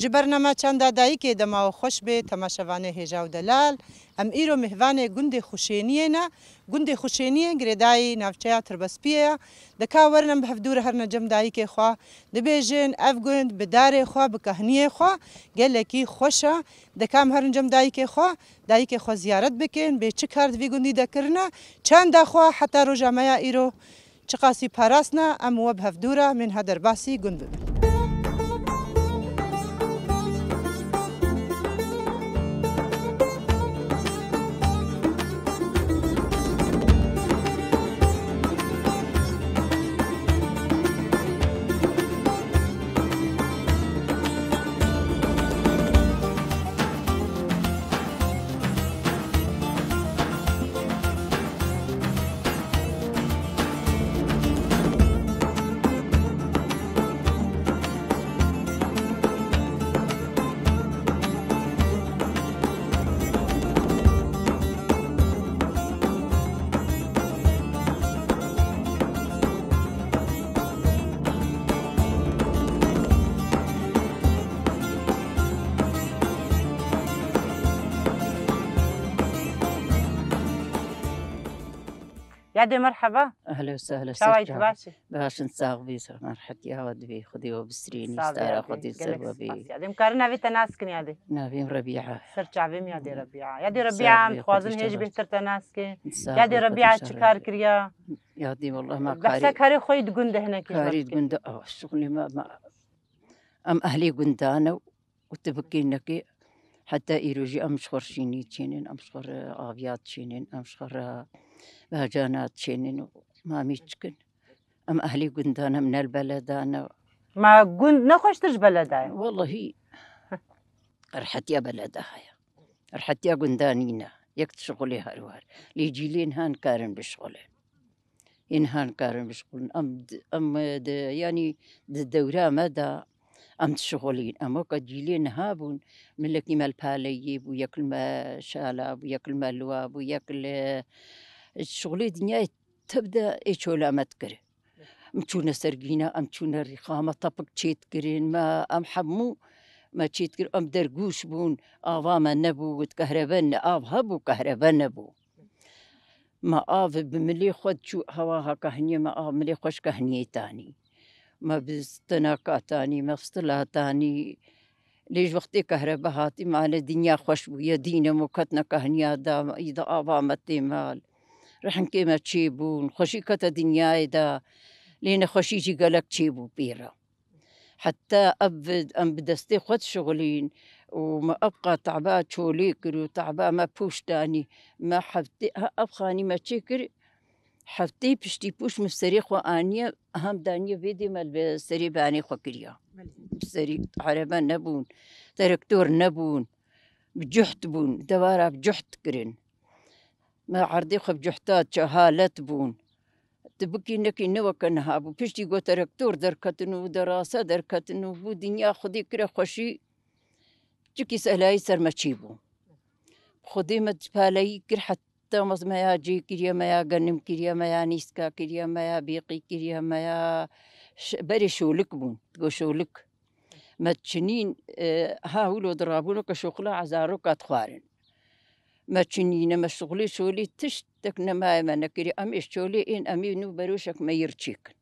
جبرنامه چند دایکی دما و خوش به تماشاوانه هجا و دلال ام ایرو مهوانه گند خوشینیه نه گند خوشینیه گردای نافچه تربسپیه دکا ورنم به هفدور هر نجم دایک خوا دبیجن اف گند بدار خوا بکهنیه خوا گلکی خوشا دکام هر نجم دایک خوا زیارت بکن به چه کارد وی گندی دکرنا چند خوا حتی روزامه ایرو چقاسی پاراسنا ام و به هفدوره من هدر باسی گند ببین. يا مرحبا. اهلا وسهلا. شوايت باشي باش نساق بيس مرحبا يا ودي خدي وبسريني ستارا خدي سببي يا دي مكارنا في تناسكن يا دي نافيم ربيعه سرچا بهم يا دي ربيعه يا دي ربيعه خوازن هيج بهتر تناسكن يا دي ربيعه شكار كريا يا دي والله ما بس كاري خوي تقند هنا كيف كاري تقند شغلي ما ام اهلي قندانا وتبكينك حتى إيروجي أمشخر شيني تشينين أمشخر آبيات تشينين أمشخر باجانات تشينين ما ميتشكن أم أهلي قندانا من البلد أنا ما قند نخشتش بلدها والله هي رحت يا بلدها رحت يا قندانينا يكت شغلي هروار ليجيلين هان كارن بشغلين إن هان كارن بشغلين يعني الدورة مدى أم تشغلين أما كجيلين هابون من لك ما الباليب وياكل ما شالاب وياكل ما لواب وياكل الشغلي دنيا تبدأ إيشولا ما تكره مشونا سرقينا أم تشونا الرخامة طبق تشيت كرين ما أم حمو ما تشيت كرين أم درقوش بون آفا ما نبو وتكهربان آف هبو كهربان نبو ما آف بملي خد شو هواها كهنية ما آف ملي خوش كهنية تاني ما بستناكاتاني ما فصلاتاني ليش وقتي كهرباء هاتي معنا الدنيا خوش ويا دينا موكتنا كهنيا دا إذا آبا مال رحن كيما تشيبون خوشي كتا دنيا دا لين خوشي جي قالك تشيبو بيرا حتى أبد أم بدستي خد شغلين وما أبقى تعبا شوليكر وتعبا ما بوشتاني ما حفتي أبخاني ما تشيكر حفتي بشتي بوش مستريخ وآنية أهم دانية فيدي مال بستري باني خوكريا بستري عربان نبون تركتور نبون بجحت بون دوارا بجحت كرن ما عردي خب جحتات شهالت بون تبكي نكي نوكنها بو بشتي قو تركتور دركتنو دراسة دركتنو بو دنيا خدي كرا خوشي جكي سهلاي سر ما تشيبو خدي ما تبالي كر حتى تمز ما يا جي كريا ما يا غنم كريا ما يا نيسكا كريا ما يا بيقي كريا ما يا بري شولك بون تقول شولك ما تشنين هاولو ضرابونو كشغلة عزارو كاتخوارن ما تشنين ما شغلي شولي تشتك نما ما نكري أم شولي إن أمي نو بروشك ما يرتشيك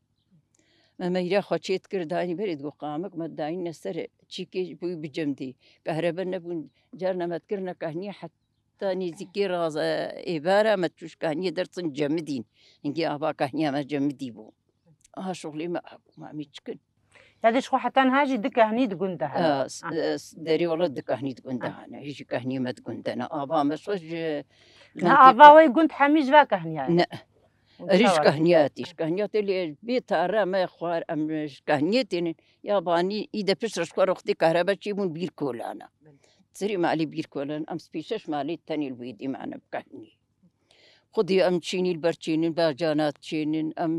ما يرا خوشيت كرداني بريد قامك ما داين نسر تشيكي بوي بجمدي كهربا نبون جارنا ما تكرنا كهنية حتى تاني ذكر عبارة ما تشوش كهنية درسن جمدين إنكي أبا كهنية ما جمدي بو شغلي ما ميتشكن هذا شو حتى هاجي دكهني تقندها داري والله دكهني تقندها أنا هيجي كهنية ما تقندنا أبا ما شوش أبا ويقند حميج با كهنية لا ريش كهنياتيش كهنيات اللي بيت أرا ما يخوار أم كهنيتين ياباني إذا بشرش كوروختي كهرباء تجيبون بيركولانا تسري مالي بيركولن أم سبيشش مالي التاني الويدي معنا بكهني خدي أم تشيني البرتشينين باجانات تشينين أم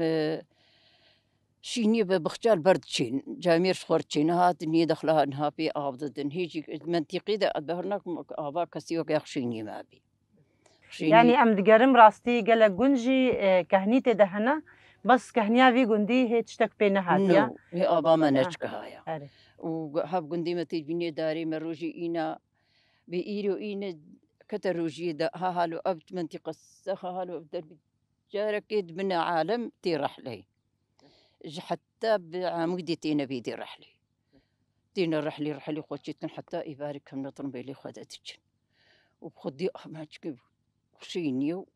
شيني بخجال برد تشين جامير شخور تشين هات ني دخلها نها في آبدن هيجي منطقي ده أدبرناك آبا كسيوك يخشيني ما بي يعني أم دقرم راستي قال جنجي كهنيتي دهنا بس كهنيا في قندي هي تشتك بين هاتيا نو هي أبا ما نشكهايا أري وهاب قندي ما تجيني داري مروجي إنا بإيرو إنا كتروجي دا هالو أبت منطقة السخا هالو أبت جاركيد من عالم تي رحلي حتى بعمودي تينا بيدي رحلي تينا رحلي خوشيتن حتى يبارك هم نطرم بيلي خدتجن وبخدي أحماجك خشينيو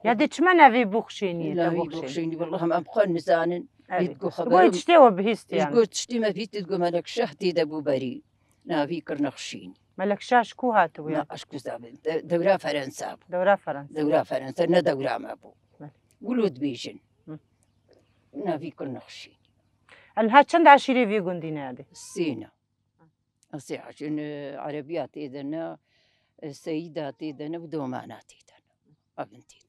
يا دي تشمنا في بوخشيني لا بخشيني والله ما أبقى نزانن يتقو تقول خبرهم تشتوى بهيست إيش يعني قلت تشتي ما فيت تقو مالك شهتي دبو بري نافي كرنا خشيني ملك شاش كو هاتو ما يا أشكو زابن دورة فرنسا دورة فرنسا دورة فرنسا نا دورة ما بو مالك. ولود بيجن مم. نافي كرنا خشيني أنها چند عشيري في قندي نادي السينة أصي عشان عربيات إذن السيدات إذن ودومانات إذن أبنتي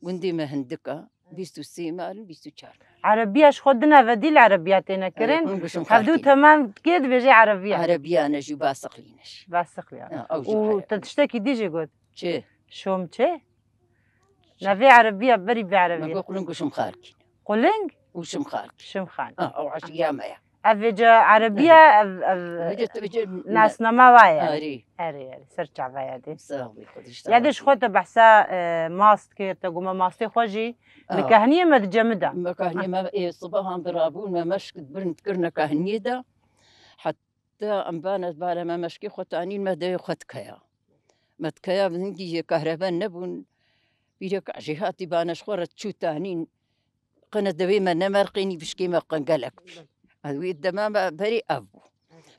قندي ما هندكا بيستو سيمال بيستو شار عربياش خدنا بديل عربياتنا كرين هبدو تمام كيد بيجي عربية عربية جو باسقلينش باسق يعني أو جو وتتشتكي ديجي قلت شي شوم تشي نافي عربية بري ما بعربية قولن وش مخالكين قولنج وش مخالك شمخان أو عشية ما أفجا عربية بيجي ناس نما وايا أري أري سرچع وايا دي صاحبي خديش يادش خود بحثا ماست كير تقوم ماستي خوجي مكهنية متجمدة ما كهني ما إيه صباح عم ضربون ما مشكت برنت كرنا كهني ده حتى أم بانت بالا ما مشكي خطانين ما ده خد كيا ما تكيا بنجي كهرباء نبون بيرك جهاتي بانش خورت شو تانين قنا دوي ما نمرقيني بشكي ما قنقلك هذوي الدمام بري أبو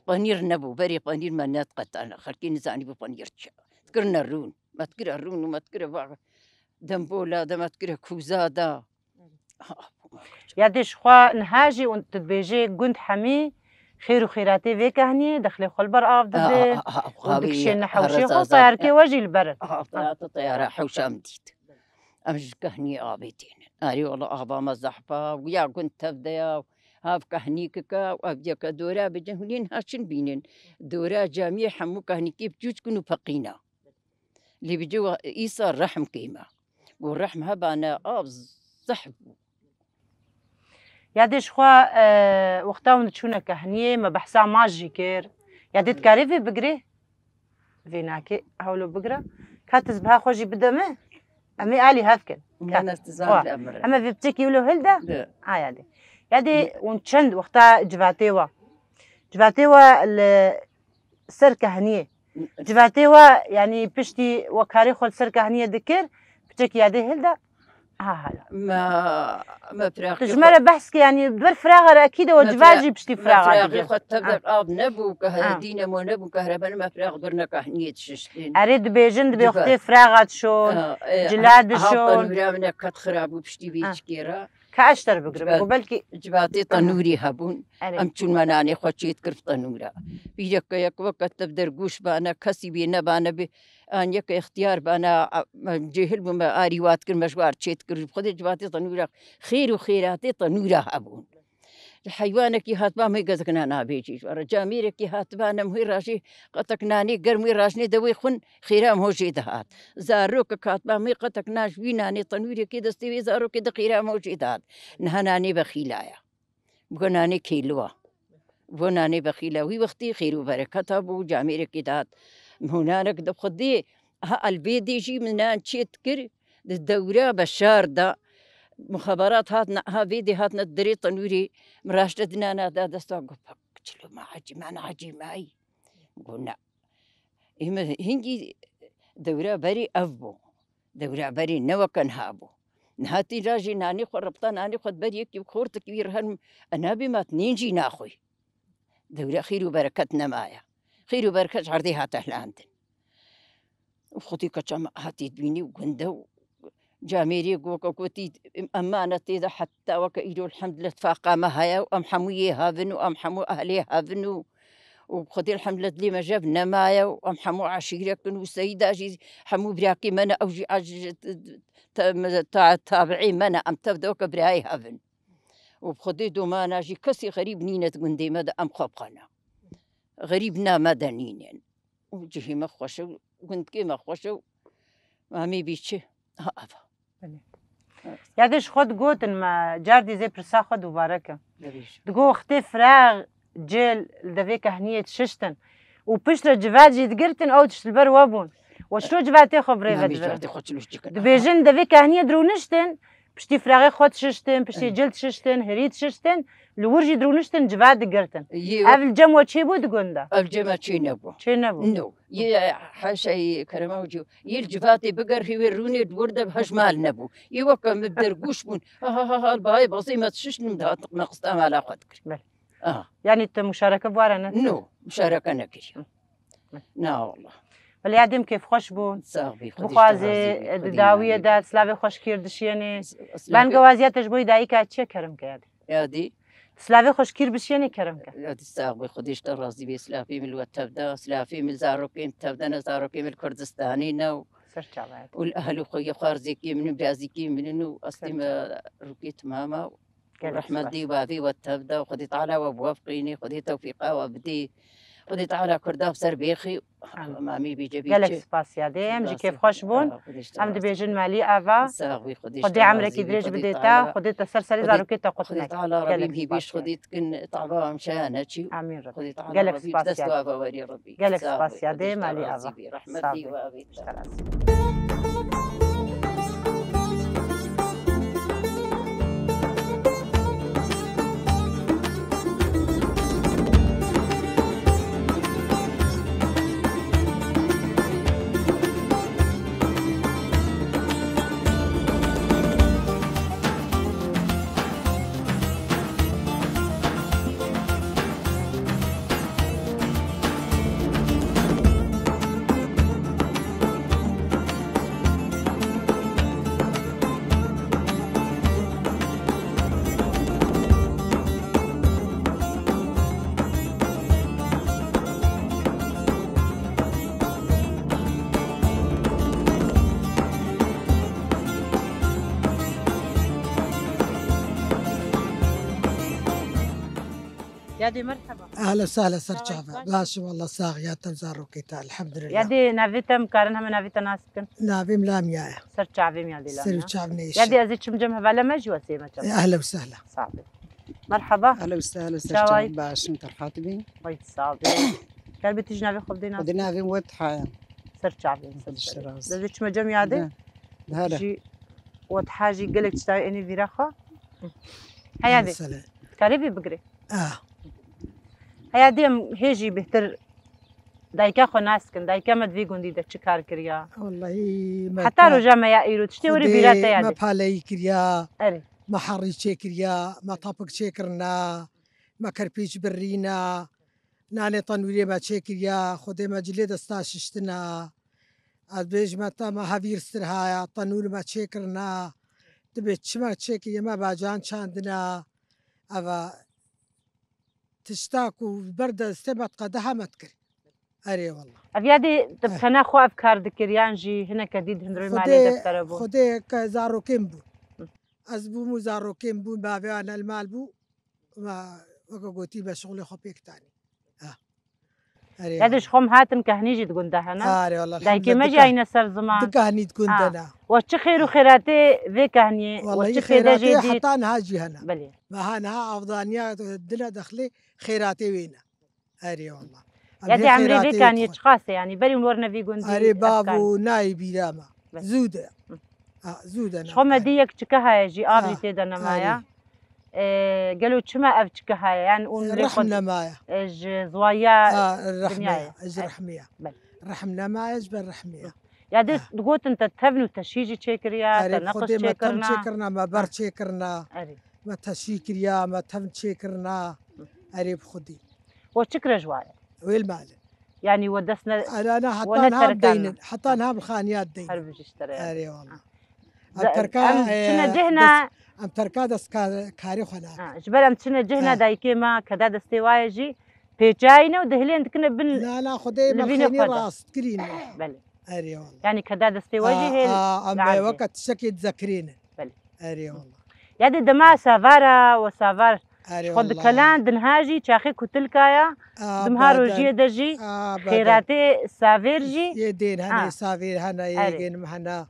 بانير نبو بري بانير ما نتقط أنا خلكين زاني ببانير تشا تكرنا الرون ما تكره الرون وما تكره دمبولا ده ما تكره كوزادا يادش خوا نهاجي وانت بيجي قند حمي خير وخيراتي في كهني دخلي خلبر آف ددي ودكشي نحوشي خو طياركي وجي البرد طيارة حوشام ديت أمش كهني آبيتين أري والله أبا مزحبا ويا كنت تبدأ هاف كهنيكا وأبيك دورا بجهولين هاشن بينن دورا جامية حمو كهني كيف جوج كنو فقينا اللي بيجوا إيسا الرحم كيما والرحم هبانا صحب يادش خوا وقتا ونتشونا كهنية ما بحسا ماجي كير يادي تكاري في بقري فيناكي هولو بقرا كاتز بها خوجي بدمه أمي آلي هافكن أنا استزاد الأمر أما في بتكي ولو هلدا لا يادي ونتشند وقتا جفاتيوا سر كهنية جفاتيوا يعني بشتي وكاري خل سر كهنية دكر بتكي يادي هلدا هلا ما فراغ تجمرة بحث يعني بدور فراغ أكيد وجفاجي بشتي فراغ فراغ خد تبدأ آب نبو كهدينا مو نبو كهرباء ما فراغ برنا كهنية تشتين أريد بيجند بيختي فراغات شون جلاد شون برامنا كت خراب وبشتي بيشكيرا كأشتر بقرب وبلكي جباتي طنوري هبون أمشون مناني خوشيت كرف طنورا بيجك يك وقت تبدر قوش بانا كسي بينا بانا أن يك اختيار بانا جهل بما آريوات كر مشوار تشيت كر خد جباتي طنورا خير وخيراتي طنورا هبون حيوانك هات ما يقزكنا نابيجي رجاميرك هات بانا مهي راشي قطك ناني قرمي راشني دوي خن خيرام هو جيدهات زاروك كات ما قطك ناش ويناني طنوري كده استوي زاروك كده خيرام هو جيدهات نهاناني بخيلايا بغناني كيلوا بغناني بخيلا وي وقتي خير وبركة ابو جاميرك هات هنالك دخدي ها البيدي جي منان تشيتكر الدورة بشار دا مخابرات هاتنا ها فيدي هاتنا الدري طنوري مراشدنا أنا دا دستوا قلت له ما أنا عجي معي قلنا هنجي دورة بري أبو دورة بري نوكن هابو نهاتي راجي ناني خو ربطان ناني خد بري كي خورت كبير هن أنا بما تنينجي ناخوي دورة خير وبركتنا معايا خير وبركة عرضي هات أهلاندن وخطي كتشام هاتي دويني وقندو جاميري قوكوتي أمانة إذا حتى وكإيدو الحمد لله تفاقا مهايا وأم حموية هافنو وأم حمو أهلي هافنو وخدي الحمد لله لي ما جابنا مايا وأم حمو عشيرة كنو سيدة جي حمو براكي منا أو جي تابعي منا أم تبدوك براي هافن وبخدي دومانا جي كسي غريب نينة قندي مدى أم خبقنا غريبنا مدى نينين وجهي مخوشو قند كي مخوشو مامي بيتشي ها أبا یادش خود گوتن ما جاردی زی پرسا خود دوباره کم دبيش دقو وقتی فراغ جيل دفي كهنية ششتن وبشرة جفات جي دقرتن أو تشتلبر وابون وشلو جفات يخو بريفا نعم دبرن جاتي خوتلوش جيكا دبيجن دفي كهنية درونشتن بشتي فراغي خود ششتن بشتي جلد ششتن هريد ششتن لورجي درونشتن جفات دقرتن أفل جموة چي بود قندا الجمع شي نبو چي نبو نو يا حاشا كرماوجو يلجفاتي بقر في وروني الوردة بهجمال نبو يوكا مبدرقوش بون ها الباي بصيمة شش نمدها نقصتها على قدك يعني انت مشاركة بوارنا نو مشاركة نكري نا والله ولی یادم کیف خوش بون صاحبي بخوازي داوية دات سلاوي خوش كير دشيني بان قوازياتش بوي دايكا چه كرم كيادي يادي سلاوي خوش كير بشيني كرم كيادي يادي صاحبي خديش ترازي بي سلافي من الوقت تبدا سلافي من زاروكين تبدا نزاروكين من الكردستاني نو سرچا باید والاهل خويا خارزيكي من بازيكي من نو اصلي ركيت ماما ورحمة دي وافي والتبدا وخدي طالع وبوافقيني خدي توفيقه وبدي خدي تعالى كرداف سربيخي مامي بيجي قالك سباس يادم جي كيف خوش بون هم دبيجن مالي آفا خدي عمرك يدريج بديتا خدي تسرسري زاروكيتا خدي قطنا تعالى ربي هي بيش خدي تكن طعبا مشانا شي آمين ربي خدي تعالى قالك ربي سباس بدستوا يادم وري ربي قالك سباس يادم مالي آفا رحمة دي وافي يادي مرحبا اهلا وسهلا سرچافه باش والله صاغيات زاروكيتا الحمد لله يادي نافيتم كارن هم نافيتا ناسكن نافي ملاميا سرچافي يادي لا سرچاف نيش يادي ازيد شمجم هبالا مجي وسيمة اهلا وسهلا صعبي مرحبا اهلا وسهلا سرچاف باش انت الخاطبين ويت صعبي قلبي تيجي نافي خب دينا بدنا في وضحة سرچافي ازيد شمجم يادي هذا جي وتحاجي قلك تشتاي اني فيراخا هيادي كاريبي بقري هيادي هيجي بهتر دايكا خو ناسكن دايكا مدفي قندي دا چكار كريا والله حتى رجا ما يايرو تشتي وري بيراتا يادي ما بالي كريا اري ما حري كريا ما طابق كرنا ما كربيج برينا ناني طنوري ما كريا خدي ما جلد استاششتنا ادبيج ما ما هافير سترها طنور ما كرنا تبي ما كريا ما باجان شاندنا افا تشتاك وبرد استبعد قدها ما تكري اري والله افيادي تبكنا خو افكار دكريان جي هنا كديد هندري مالي دفتر بو خدي كزاروكين بو ازبو مو زاروكين بو بابي انا المال بو ما وقوتي بشغل خبيك تاني هذا خم هاتن كهنيجي تقول ده هنا اري والله دايكي ما جاينا سر زمان كهني تكون دنا وش خير وخيراتي في كهني والله خيراتي حتى هاجي هنا بلي ما هنا افضانيات الدنيا دخلي خيراتي وينا اري والله يدي عمري في كهني تشخاصه يعني بري ونورنا في قندي اري بابو نايبي لاما زوده زوده خم ديك تشكها يجي ابري تيدنا مايا قالوا شما أبتك هاي يعني رحمنا مايا زوايا الرحمية الرحمية رحمنا مايا جبل رحمية يعني تقول أنت تهبنوا تشيجي تشكريا تنقص تشكرنا ما بر تشكرنا ما تشكريا ما تهم تشكرنا أريب خدي وشكر جوايا والمال يعني ودسنا أنا حطيناها بدين حطيناها بالخانيات دين حرب اشتري أري والله التركة شنا جهنا ام تركا دس كاري خنا جبل ام تشنا جهنا دايكي ما كدا دستواي جي بيجاينا ودهلين كنا بن لا خدي مخيني راس تكرين بلي اري والله يعني كدا دستواي جي هي اما وقت شكي تذكرين بلي اري والله يادي دما سافارا وسافار خد كلان دنهاجي تشاخي كتلكايا دمهارو جي دجي خيراتي سافيرجي يدين هنا سافير هنا يجين هنا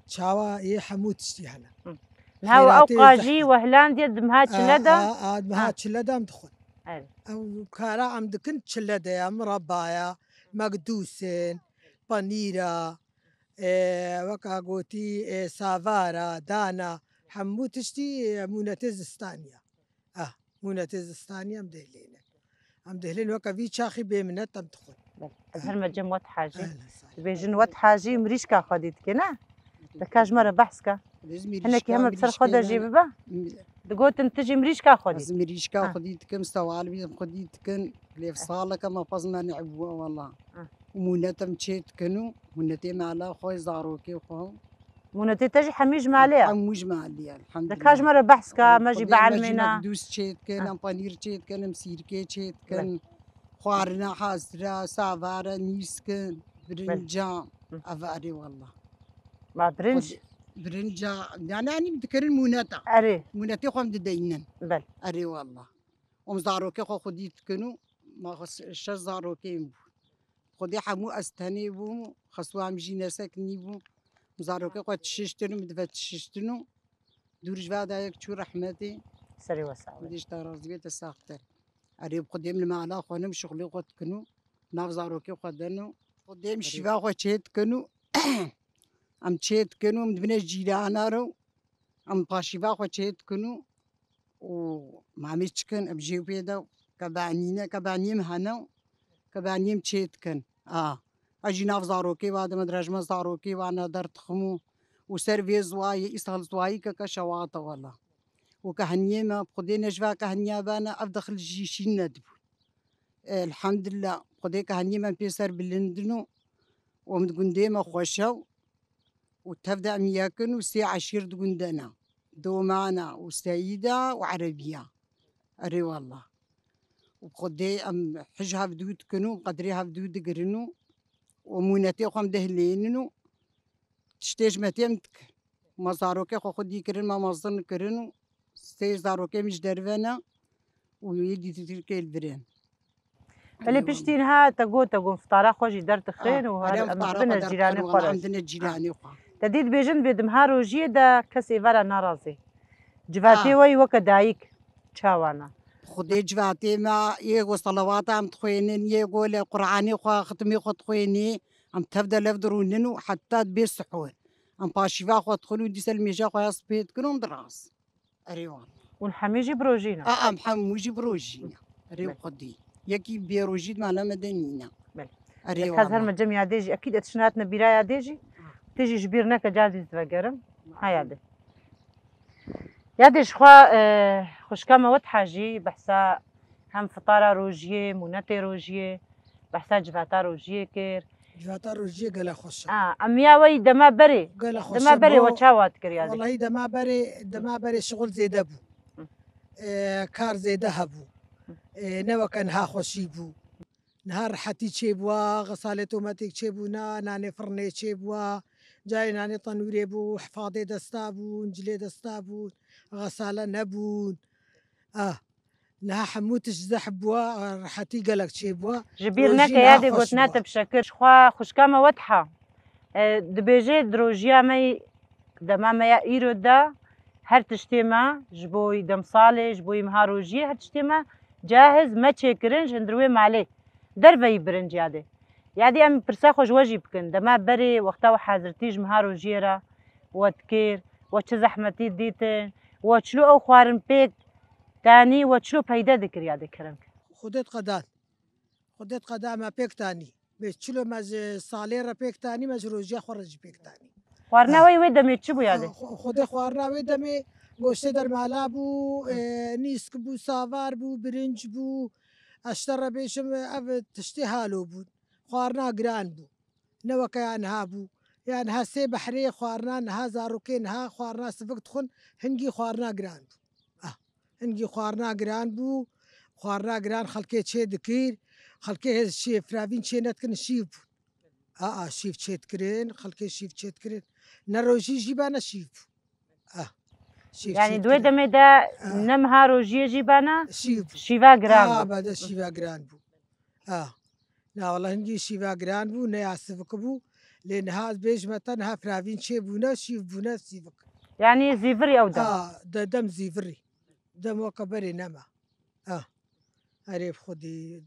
شاوا يحموت شي هنا نهاو أو خيراتي قاجي وهلانديا دمها تشلدا دمها تشلدا مدخل أي. أو كارا عم دكنت تشلدا يا مربايا مقدوسين بانيرا وكا قوتي سافارا دانا حمو تشتي مونتزستانيا مونتزستانيا مدهلين وكا في شاخي بيمنت تدخل هل جم وات حاجي بيجن وات حاجي مريشكا خديت كنا دكاج مرة بحثك هناك هم بصير خدها جيبها دقوت تجي مريشكا خديت مريشكا خديت كم استوعب خديت كن اللي في صالة كما فزنا نعبوا والله ومونتا مشيت كنو مونتي معلا خوي زاروكي وخو مونتي تجي حميج معليا حموج معليا الحمد لله دكاج مرة بحثك ماجي بعلمنا دوس شيت كان بانير شيت كان مسيركي شيت كان خوارنا حاسرة سافارة نيسكن برنجا أفاري والله ما برنج برنجا يعني بذكر المونتا أري مونتي خوام ددينن بل أري والله ومزاروكي خو خديت كنو ما خص الشاش زاروكي خدي حمو أستاني بو خصوا عم جينا ساكني بو مزاروكي خو تششتنو مدفع تششتنو دورج بعد هيك شو رحمتي سري وساوي بديش ترازقيت الساختر أريب قديم المعلا خوانم شغلي قد كنو ناف زاروكي خدنو قديم الشفا خو تشيت كنو أم تشيت كنو مدبنا جيرانا رو أم باشفا خو تشيت كنو وما ميتشكن أبجيو بيدا كبعنينا كبعنيم هنا كبعنيم تشيت كن أجي ناف زاروكي بعد ما درجما زاروكي وأنا درت خمو وسيرفي زواي إسهل زواي كشواطة والله وكهنية ما بقدي نجوا كهنية بانا أفضل الجيشين ندبو الحمد لله بقدي كهنية ما بيسر بلندنو ومتقول ديما خوشوا وتبدأ مياكن وسي عشير دقندنا دومانا وسيدة وعربية أري والله وبقدي أم حجها بدود كنو قدريها بدود قرنو ومونتي خم دهلينو تشتيج متيمتك ما زاروكي خو خدي كرن ما مصدن كرنو ستيج زاروكي مش دربنا ويدي تتركي البرين اللي بشتينها تقول فطارة خوجي درت خين وهذا بنا الجيراني خرج عندنا الجيراني تديد بيجن بيدمهارو جيدا كسي فرا نارازي جفاتي وي وكدايك تشاوانا خدي جفاتي ما يغو صلوات عم تخوينين يغو القرآني خو ختمي خو تخويني عم تبدا لفدروننو حتى بيسحور عم باشيفا خو تدخلوا دي سلميجا خو يصبيت كلهم دراس أريوان ونحميجي بروجينا محموجي بروجينا أريو خدي يكي بيروجيد معنا مدنينا أريوان هذا المجمع ديجي أكيد أتشناتنا برايا ديجي تيجي جبيرنا كجالدي تفكرم هيا يادي شخوا خوش كما وتحاجي بحسا هم فطارة روجية مونتي روجية بحسا جفاتا روجية كير جفاتا روجية قال خوش أميا وي دما بري دما بري وشاوات كريادي والله دما بري شغل زيدا بو كار زيدا هبو نوا كان ها خوشي بو نهار حتي تشيبوا غسالة توماتيك تشيبونا ناني فرني تشيبوا جاي ناني طنوري بو حفاضي دستابون جلي دستابون غسالة نبون نها حموتش زحبوا حتي قالك تشيبوا جبيرنا كيادي قلتنا تبشكر شخوا خشكامة وضحة دبيجي دروجيا مي دما ميا ايرو دا هر تشتيما جبوي دم صالي جبوي مهاروجي هر تشتيما جاهز ما تشكرنج هندروي مالي دربي برنج يادي ام برسا خوش وجي بكن دما بري وقتا حاضرتي جمهارو جيرا وتكير وتش زحمتي ديتن وتشلو او خوارن بيك تاني وتشلو بيدا ذكر يادي كرمك خدت قدام ما بيك تاني بتشلو ماز صاليرا بيك تاني ماز روجيا خرج بيك تاني خوارنا وي دمي تشبو يادي خد خوارنا وي دمي گوشت در مالا بو نیسک بو ساوار بو برنج بو اشتر بيشم اب تشتي هالو بود خوارنا گران بو نو كيان ها بو يعني ها سي بحري خوارنا ها زاروكين ها خوارنا سفك تخن هنجي خوارنا گران بو هنجي خوارنا گران بو خوارنا گران خلكي تشي دكير خلكي شي فرافين شي نتكن شيف شيف تشيت كرين خلكي شيف تشيت كرين نروجي جيبانا شيف يعني دوي دمي دا نمها روجيه جيبانا شيفا جران بعد شيفا جران بو لا والله نجي شيفا جران بو نياسفك بو لان هذا بيج متن ها فرافين شي بونا شيف بونا سيفك يعني زيفري او دم. دم زيفري، دم وكبري نما. هريب خدي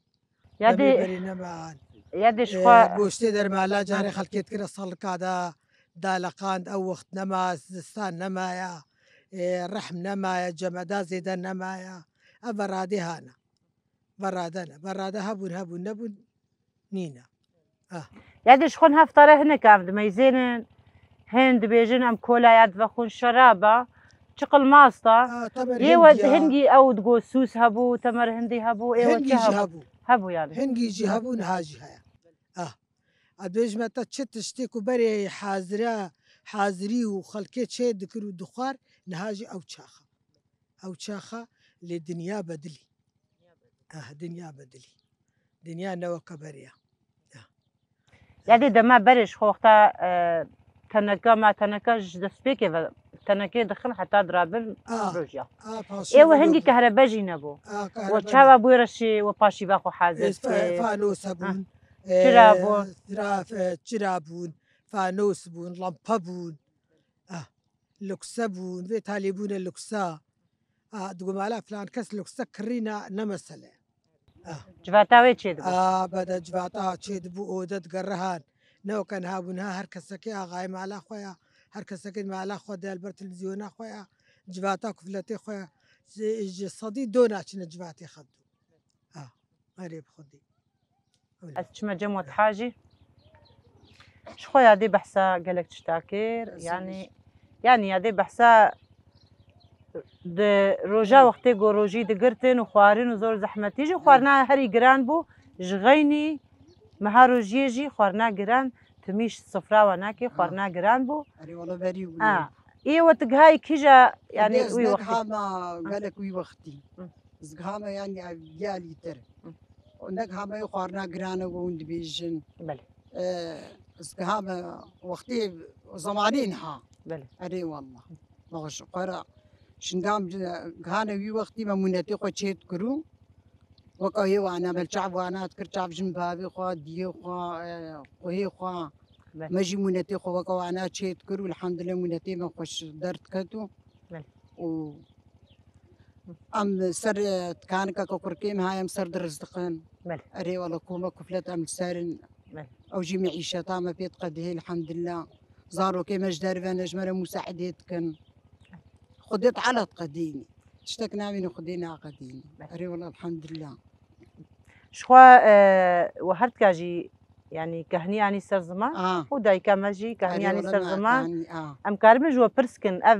يدي بري نما. يدي شخوا بوشتي در مالا جاري خلكيت كده صلك هذا دالقان او وقت نما زستان نما يا رحم نما يا جمدا زيدا نما يا برادي هانا برادة هبون نبون نينا. يدي شخون هفتره هنا كافد ميزين هند بيجن ام كولا يد وخون شرابة شقل ماسطة يود هنجي او تقول سوس هبو تمر هندي هبو هنجي هبو يعني هنجي هبو نهاجي هيا. ادوج متى تشتكو بري حاضري وخلكي شي ذكروا دخار نهاجي او شاخة للدنيا بدلي. دنيا بدلي دنيا نو كبريا. يعني دما برش خوختا تنكا ما تنكاش دسبيكي تنكي دخل حتى درابل روجيا. ايوه هنجي كهرباجي نبو وشابا بويرشي وباشي باخو حازر فانوس هبون جرابون فانوس بون لمبا بون لوكسا بون فيتالي بون اللوكسا تقول على فلان كاس لوكسا كرينا نمسله جفاتاوي تشيد بدا جفاتا تشيد بو اودت قرهان نو كان هابونها هركسكي غاي مع خويا هركسكي مع خو ديال بر تلفزيون خويا جفاتا كفلتي خويا صدي دوناتش جفاتي خدو غريب خدي اتشما جموت حاجي شخويا دي بحسا قالك تشتاكير يعني دي بحسا روجا وقتی گو روجی دگرتن و خوارن و زور زحمتی جی خوارنا هری گران بو جغینی مها روجی جی خوارنا گران تمیش صفرا و ناکی خوارنا گران بو. ای وقت هاي کیجا يعني وی وقتی. زغهاما قالك وی وقتی. زغهاما يعني عيالي تر. ونك هما خوارنا گران و وند بیجن. بله. زغهاما وقتی زمانینها. بله. اری والله. ماش قرا. شندام غانا وي وقتي ما مناتي خو تشيت كرو وقاي وانا بالشعب وانا تكر شعب جنبابي خو دي خو وهي خو ماجي مناتي خو وقا وانا تشيت كرو الحمد لله مناتي ما خوش درت كتو و ام سر كان كوكركيم هاي ام سر درزدقن اري والله كوما كفلت ام سارن او جي معيشه ما بيت قده الحمد لله زارو كيما جدار فانا جمره مساعدتكن خديت على قديني اشتكنا من خدينا قديني اري والله الحمد لله شخوا وهرت كاجي يعني كهني يعني سر زمان وداي كامجي كهني يعني سر زمان ام كارم جو برسكن اف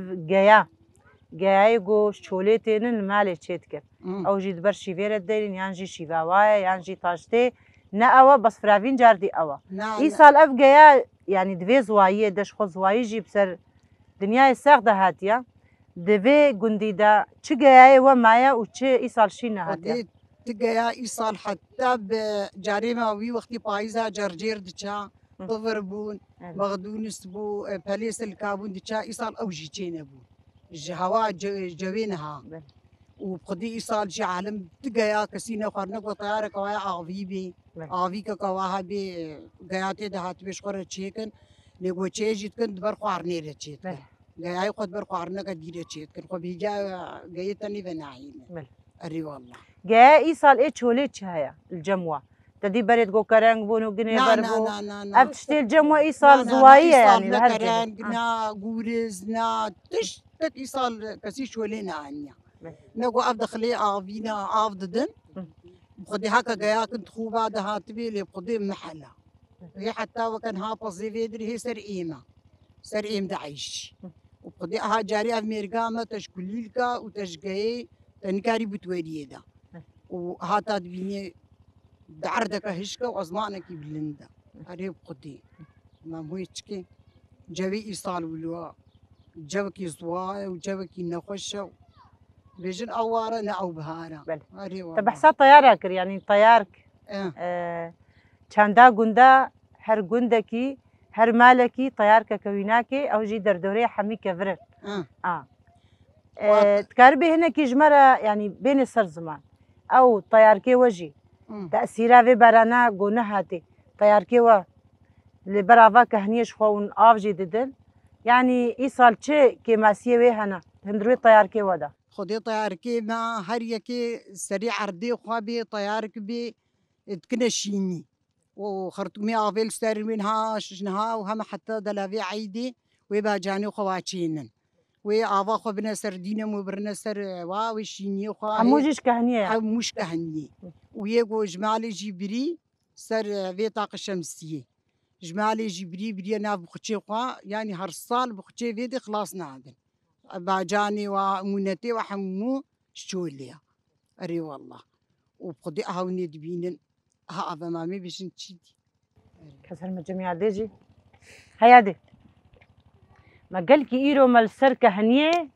جاي جو شوليتين المال تشيتك او جي دبر شيفير الديرين يانجي شيفاوايا يانجي طاجتي ناوا بس فرافين جاردي اوا اي سال اف جايا يعني دوي زوايه دش خو زوايه جي بسر دنيا ساغده هاتيا دبي جنديدا تشجعي ومايا وتشي إيصال شينا هاتيا تجايا إيصال حتى بجريمة وي وقتي بايزا جرجير دشا ضفربون مغدونس بو بليس الكابون دشا إيصال أو جيتين بو الهواء جوينها وبقدي إيصال شي عالم تجايا كسينا خارنك وطيارة كوايا عظيبي عظيكا كواها بي جاياتي دهات بيشقرة تشيكن نيجو تشيجي تكن دبر قارنيرة تشيكن جاي قد برقارنا قديرة شيء كن خبي جاي تاني بناعين أري والله جاي إيصال إيش هوليتش هيا الجموة تدي بريد جو كرنج بونو جنيه بربو أبتشتي الجموة إيصال زواية يعني لهرجة كرنج نا جورز نا تك إيصال كسيش ولينا عنيا نقو أفضل خلي عافينا أفضل بخدي هكا جاي كنت خوبا ده هاتبي اللي بخدي محلة هي حتى وكان ها بصيف يدري هي سرقيم دعيش وبقدي أها جاري أمريكا ما تشكليلكا وتشجعي تنكاري بتواليه ده وهاتا دبيني دعردك هشكا وأزمانك بلندا هري بقدي ما مويتشكي جوي إيصال ولوا جوكي زواي وجوكي نخشة بيجن أوارا نعو بهارا هري والله تبحثا طيارك يعني طيارك چاندا گوندا هر گوندكي هر مالكي طيارك كويناكي او جي دردوري حمي كفرن تكاربي هنا كي جمرة يعني بين السر زمان او طياركي وجي تأثيرا في برانا قونا هاتي طياركي و اللي برافا كهنيش خوون افجي ددن يعني إيصال شيء كما سيوي هنا هندروي طيار كي ودا خدي طياركي ما هر يكي سريع عردي خوابي طيارك بي تكنشيني وخرطومي افيل ستار منها شنها وهم حتى دلافي عيدي ويبا جاني خواتشينن وآفا خو بنسر دينم وبرنسر واوي شيني خو حموجيش كهنية مش كهني ويجو جمالي جبري سر في طاقة الشمسية جمالي جبري بري ناف بخشي خوا يعني هرصال بخشي فيدي خلاص نادن باجاني ومنتي وحمو شوليا أري والله وبقدي أهوني دبينن ها أبا مامي بيشن تشيدي كسر مجميع ديجي هيادي ما قال كي إيرو مال سر كهنية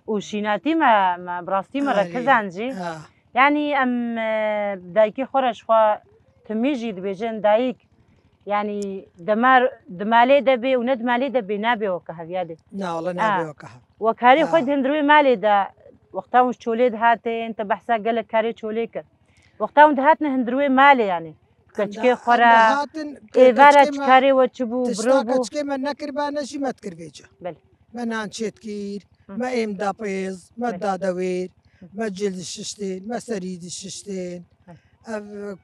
وشيناتي ما براستي ما ركز عنجي يعني أم دايكي خرج خوا تميجي دبيجن دايك يعني دمالي دبي وند مالي دبي نابي وكهفيادي لا والله نابي وكهف وكاري خد هندروي مالي دا وقتها مش توليد هاتي انت بحسا قالك كاري توليك وقتها هاتنا هندروي مالي يعني كتشكي خورا إيفارة كاري وتشبو بروبو كتشكي من نكر بانشي ما تكر بيجا بل ما نانشيت كير ما إيم دا بيز ما دا دوير ما جلد الششتين ما سريد الششتين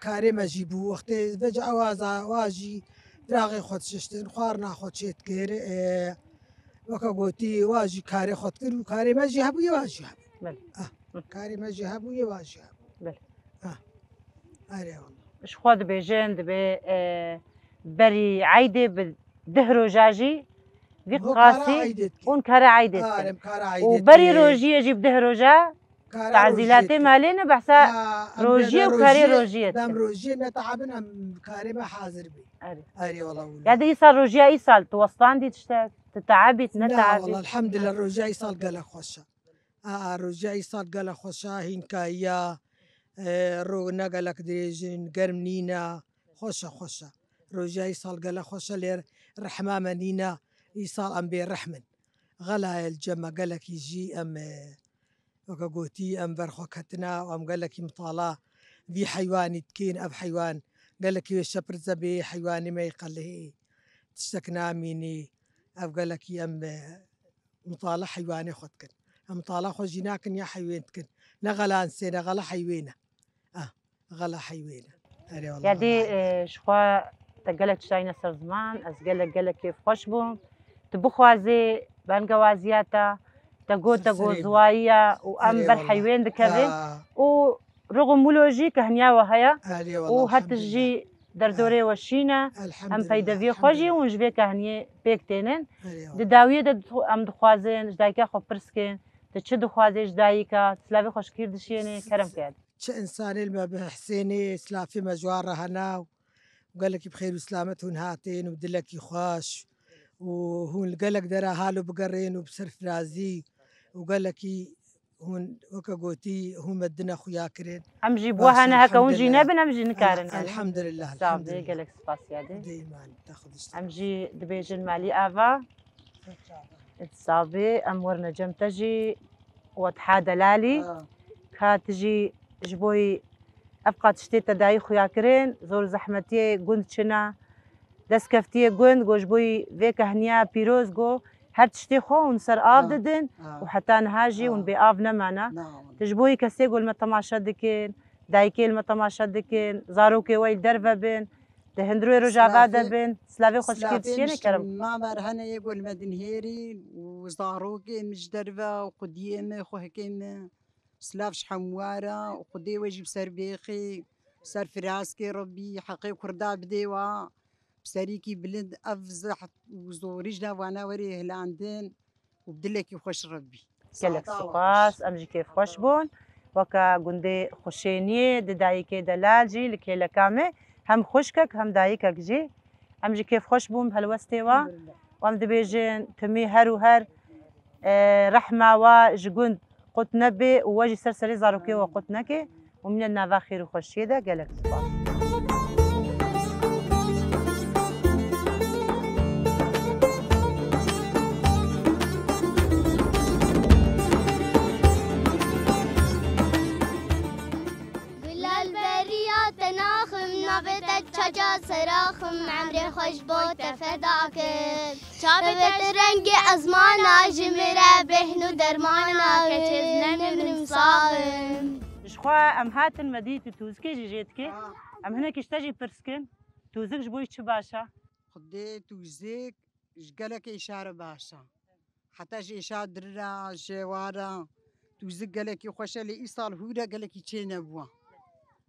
كاري ما جيبو وقتي بجا أوازا واجي دراغي خود ششتين خوارنا خود شيت كير وكا قوتي واجي كاري خود كير وكاري ما جيهبو يواجي بل كاري ما جيهبو يواجي بل أري والله مش خود بيجين دبي بري عيدي بده روجاجي في قاسي ونكارا عيدت وبري روجي يجيب ده روجا تعزيلاتي مالين بحسا روجي وكاري روجية دام روجي نتعبنا كاري ما حاضر بي أري والله يعني يصال روجيا يصال توسطان دي تشتاك تتعبي تنتعبي لا والله الحمد لله روجيا يصال قال خوشا روجيا يصال قال خوشا هين كايا رو نقلك دريجين قرمنينا خوشا روجيا يصال قال خوشا لير رحمة منينا يصال أم بالرحمن غلا الجمع قالك يجي أم وكقوتي أم برخوكتنا وأم قالك مطالع بي حيوان يتكين أب حيوان قالك يشبر زبي حيواني ما يقله تشتكنا ميني أب قالك أم مطالع حيواني خدكن أم طالع خجيناكن يا حيوانتكن نغلا نسينا غلا حيوانة غلا حيوانة يعني شخوا تقلك شاينا سر زمان از قالك كيف خوشبون تبخوازي بانقوازياتا تقو زوايا وام بالحيوان ذكرين ورغم مولوجي كهنيا وهيا وهتجي دردوري وشينا ام فايدة في خوجي ونجبي كهنيا بيكتينن داوية ام دخوازين جدايكا خو برسكين تشد دخوازي جدايكا تسلافي خوشكير دشيني كرم كاد إنساني ما بحسيني سلافي مجوار هنا وقال لك بخير وسلامتهن هاتين وبدلك يخاش وهون قال لك درا هالو بقرين وبصرف رازي وقال لك هون وكقوتي هم مدنا خويا كرين ام جيبوها انا هكا ونجي نابن ام جي نكارن الحمد لله الحمد لله قال لك سباسيادي ديما تاخذ ام جي دبيجن مالي افا تصابي ام ورنا جمتجي وتحا دلالي كاتجي جبوي ابقى تشتي تداي خويا كرين زور زحمتي قند شنا دس كفتيه قند جبوي فيك هنيا بيروز جو هر تشتي خو ونسر آف ددن وحتى نهاجي ونبي آف نمانا تجبوي كسي قول ما تماشا دكين دايكي ما تماشا دكين زاروكي ويل درفا بين دهندروي رجع بعد بين سلافي خوش كيف تشيني كرم ما مرهنا يقول مدن هيري وزاروكي مش درفا وقديمة خو هكيم سلافش حموارة وقدي وجب سربيخي سر فراسكي ربي حقي كردا بديوا بسريكي بلد أفزح وزوريجنا وانا وريه لاندين وبدلك خوش ربي كلك سقاس أمجي كيف خوش بون وكا قندي خوشيني دايكي دلاجي لكي لكامي هم خوشكك هم دايكك جي أمجي كيف خوش بون بهالوستيوا وام دبيجين تمي هر وهر رحمة وجقند قط نبي وواجي سرسري زاروكي وقط نكي ومن النافاخير وخشيدة قالك سقاس نافذة شجا صراخم عمري خوش بوت فداك چاوت رنگ ازمانا جمره بهنو درمانا کچز نمرم صاغم جخوا ام هاتن مديت توزكي جيتكي ام هنا كشتاجي برسكن توزك جبوي چه باشا خدي توزيك جقلك إشارة باشا حتى جي إشارة درا جوارا توزك قالك يخش لي إيصال هودا قالك يتشينا بوا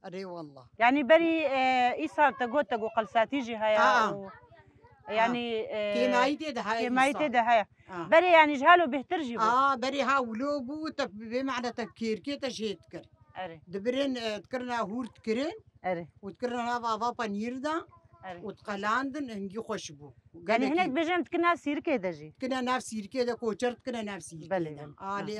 أري والله يعني بري إيصال تقو قلساتيجي هيا يعني كيمايتي ده هاي كيمايتي ده هيا بري يعني جهالو بهترجي بري هاولو بو بمعنى تفكير كي تجيتكر أري دبرين تكرنا هور تكرين أري وتكرنا بابا بانير دا وتقلاندن هنجي خوشبو يعني هناك بجمت كنا سيركي دجي كنا نفسي كده كوچرت كنا نفسي بله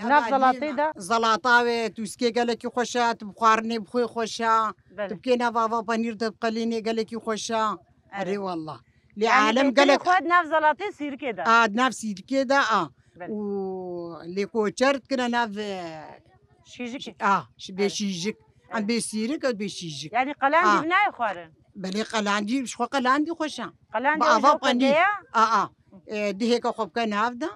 ناف زلاطي دا زلاطاوي توسكي قالك خوشا تبخارني بخوي خوشا تبكينا بابا بانير تبقليني قالك خوشا اري والله لعالم قالك خد ناف زلاطي سيركي دا نفسي كده واللي كوچرت كنا ناف شيجك بشيجك عم بيسيرك بشيجك يعني قلاندي بناي خوارن بلي قلاندي شو قلاندي خوشا قلاندي بابا دي هيك خب كان هافدا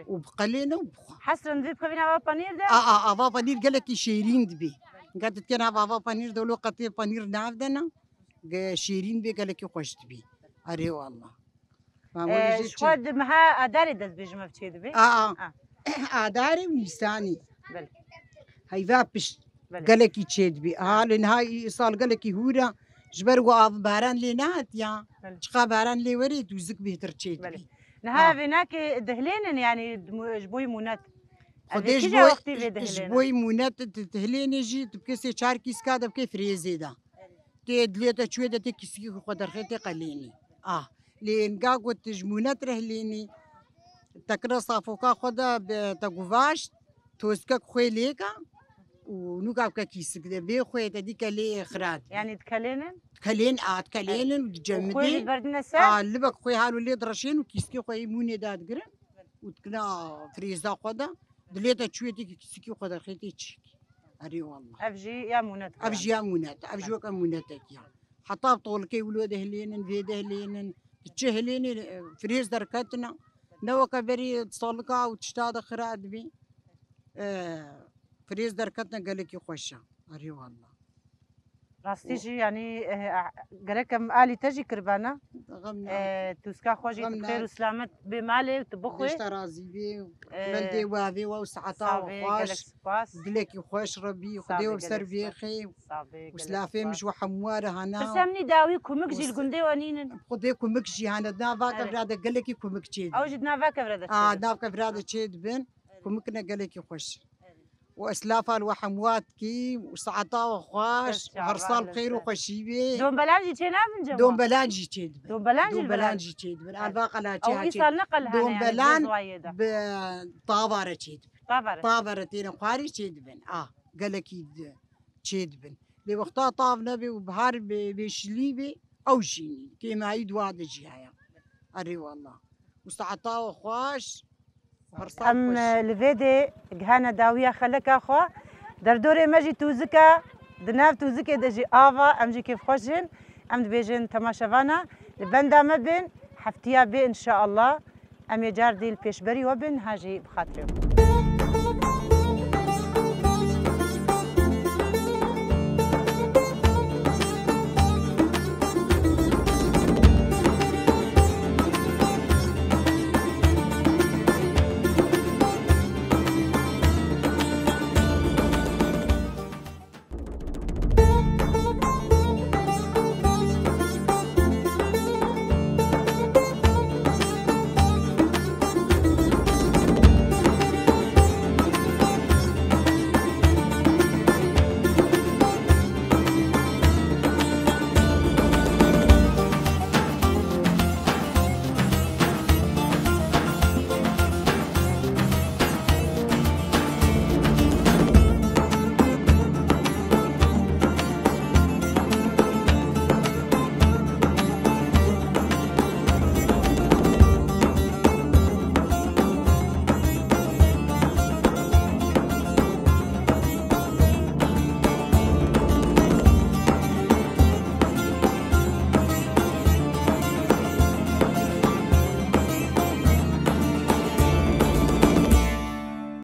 وبقلينا وبخوا حسن زيد كفينا بابا بانير ده بابا بانير قال لك شيرين دبي قالت كان بابا بانير دولو قطي بانير نافدنا شيرين بي قال لك خوش دبي اري والله شو مها اداري دز بيجما بتشي دبي اداري ونساني بل هاي فابش قال لك تشيد بي لنهاي صار قال لك هورا جبر وقف باران لي نات يا شقا باران لي وريد وزك به ترتشيت بي نها بيناك دهلين يعني جبوي مونات خديش جبوي مونات تهلين جيت بكسي شار كيس كاد بكي فريزي دا تي دليتا شويه تي كيسكي خدر خيتي قليني لين قاقو تجمونات رهليني تكرا صافوكا خدا بتقواش توسكك خوي ليكا ونوقع كيسك بي خويا تديك لي خراد يعني تكلينن تكلينن وتجمدين خويا بردنا ساعه لبك خويا هالو اللي درشين وكيسكي خويا موني داد قرن وتكنا فريزا خدا دليتا شويتي كيسكي خدا خيتي تشكي اري والله افجي يا منات افجي يا منات افجي وك مناتك يا حتى طول كي ولود هلينن في دهلينن تشهلين فريز دركتنا نوك بري تصلقا وتشتاد خراد بي فريز دركتنا قال لك يخشى اري والله راستيجي يعني قريكم آلي تجي كربانة توسكا خوجي بخير وسلامت بمالي وتبخوي اشترازي بي ملدي وافي وسعطا وخواش دلك يخوش ربي وخدي وسر بيخي وسلافي مش وحمواره هنا بسامني داوي كومك جي القندي ونينن خدي كومك جي هنا نافاكا فرادة قال لك كومك جي اوجد نافاكا فرادة نافاكا فرادة تشيد بن كومكنا قال لك يخش واسلافا الوحموات كي وسعطا وخواش وهرصال بخير وخشيبي دوم بلانجي تشينا من جوا دوم بلانجي تشيد دوم بلانجي تشيد الباقة لا تشيد او ايصال نقل دوم بلان بطابرة تشيد طابرة تينا قاري تشيد بن قال لك تشيد بن لي وقتها طاف نبي وبهار بشليبي او شيني كيما يد واد جهايا اري والله وسعطا وخواش ام لفيدي جهانا داوية خلك اخوا دردوري ماجي توزكا دناف توزكي دجي افا امجي كيف خوشن ام دبيجن تماشافانا البندا ما بين حفتيا بي ان شاء الله ام يجار دي البيشبري وبن هاجي بخاطرهم